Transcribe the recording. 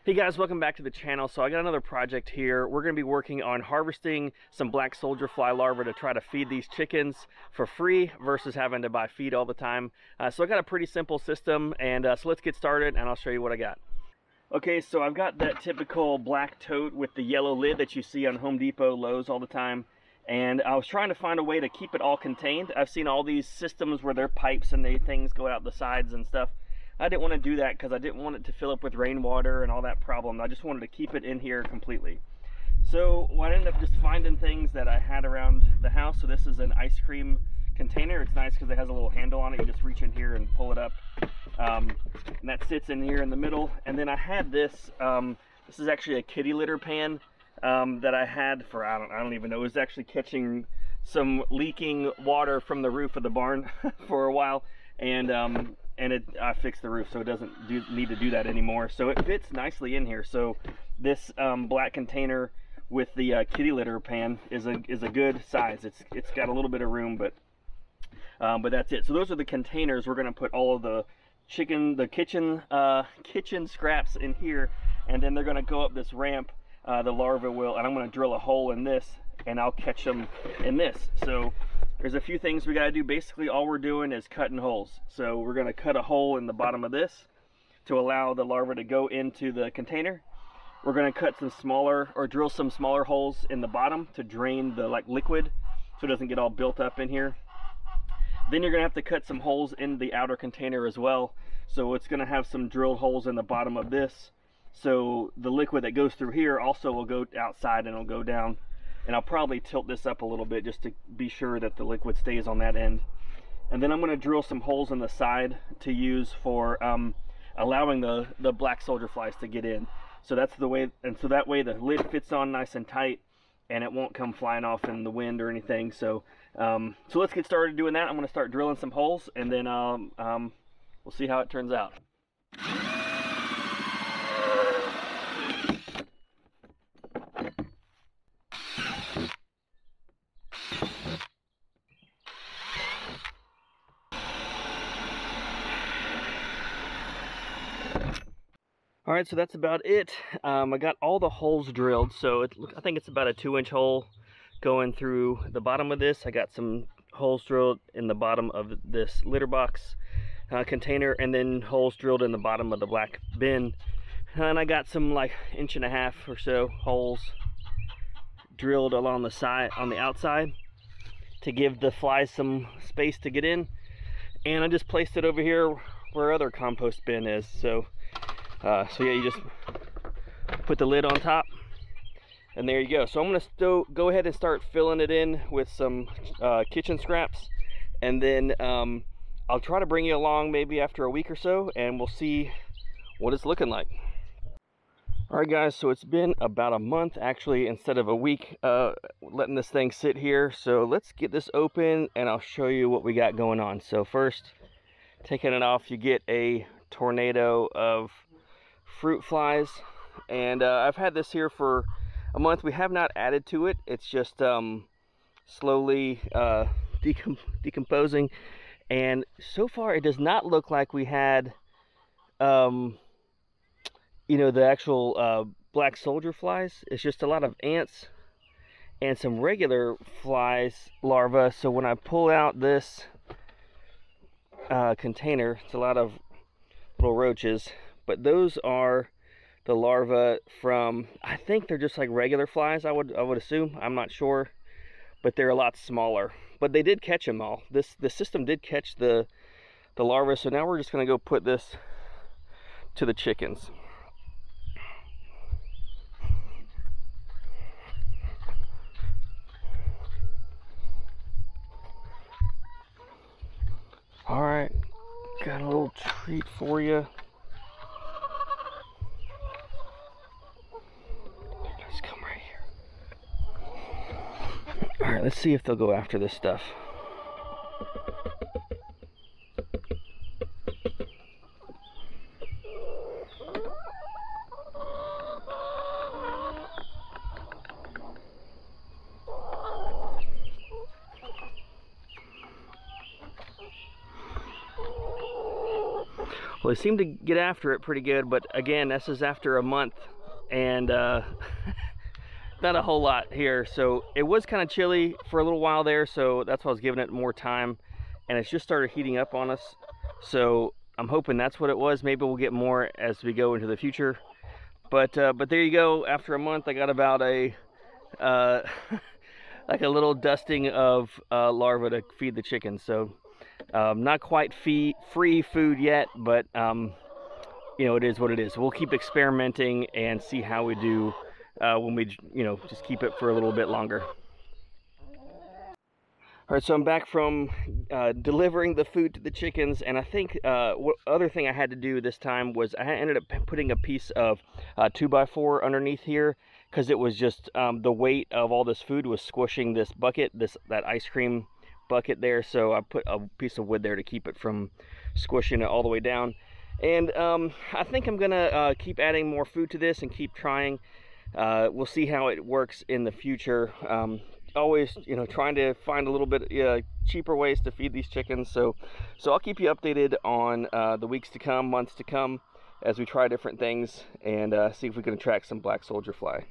Hey guys, welcome back to the channel. So I got another project here. We're going to be working on harvesting some Black Soldier Fly Larvae to try to feed these chickens for free versus having to buy feed all the time. So I got a pretty simple system, and so let's get started and I'll show you what I got. Okay, so I've got that typical black tote with the yellow lid that you see on Home Depot, Lowe's all the time. And I was trying to find a way to keep it all contained. I've seen all these systems where their pipes and things go out the sides and stuff. I didn't want to do that because I didn't want it to fill up with rainwater and all that problem. I just wanted to keep it in here completely. So I ended up just finding things that I had around the house. So this is an ice cream container. It's nice because it has a little handle on it. You just reach in here and pull it up. And that sits in here in the middle. And then I had this, this is actually a kitty litter pan that I had for, I don't even know, it was actually catching some leaking water from the roof of the barn for a while. And I fixed the roof so it doesn't need to do that anymore. So it fits nicely in here. So this black container with the kitty litter pan is a good size. It's got a little bit of room, but that's it. So those are the containers. We're gonna put all of the kitchen scraps in here, and then they're gonna go up this ramp. The larvae will, and I'm gonna drill a hole in this, and I'll catch them in this. So there's a few things we got to do. Basically, all we're doing is cutting holes. So we're going to cut a hole in the bottom of this to allow the larva to go into the container. We're going to cut some smaller, or drill some smaller holes in the bottom to drain the liquid so it doesn't get all built up in here. Then you're going to have to cut some holes in the outer container as well. So it's going to have some drilled holes in the bottom of this. So the liquid that goes through here also will go outside and it'll go down. And I'll probably tilt this up a little bit just to be sure that the liquid stays on that end. And then I'm going to drill some holes in the side to use for allowing the black soldier flies to get in. So that's the way, and so that way the lid fits on nice and tight and it won't come flying off in the wind or anything. So so let's get started doing that. I'm going to start drilling some holes, and then we'll see how it turns out. All right, so that's about it. I got all the holes drilled, so I think it's about a 2-inch hole going through the bottom of this. I got some holes drilled in the bottom of this litter box container, and then holes drilled in the bottom of the black bin. And I got some 1.5 inch or so holes drilled along the side, on the outside, to give the flies some space to get in. And I just placed it over here where our other compost bin is. So yeah, you just put the lid on top, and there you go. So I'm gonna go ahead and start filling it in with some kitchen scraps, and then I'll try to bring you along maybe after a week or so, and we'll see what it's looking like. All right, guys, so it's been about a month, actually, instead of a week, letting this thing sit here. So let's get this open, and I'll show you what we got going on. So first, taking it off, you get a tornado of fruit flies, and I've had this here for a month. We have not added to it. It's just slowly decomposing, and so far it does not look like we had you know, the actual black soldier flies. It's just a lot of ants and some regular flies larvae. So when I pull out this container, it's a lot of little roaches, but those are the larvae from, I think they're just like regular flies, I would assume. I'm not sure, but they're a lot smaller. But they did catch them all. The system did catch the larvae. So now we're just going to go put this to the chickens. All right, got a little treat for you. Just come right here. All right, let's see if they'll go after this stuff. Well, they seem to get after it pretty good, but again, this is after a month, and not a whole lot here. So it was kind of chilly for a little while there, so that's why I was giving it more time, and it's just started heating up on us. So I'm hoping that's what it was. Maybe we'll get more as we go into the future. But there you go. After a month, I got about a like a little dusting of larvae to feed the chickens. So not quite free food yet, but you know, it is what it is. We'll keep experimenting and see how we do when we, you know, just keep it for a little bit longer. All right, so I'm back from delivering the food to the chickens, and I think what other thing I had to do this time was I ended up putting a piece of 2x4 underneath here, because it was just the weight of all this food was squishing this bucket, that ice cream bucket there. So I put a piece of wood there to keep it from squishing it all the way down. And I think I'm gonna keep adding more food to this and keep trying. We'll see how it works in the future. Always, you know, trying to find a little bit cheaper ways to feed these chickens. So I'll keep you updated on the weeks to come, months to come, as we try different things and see if we can attract some black soldier fly.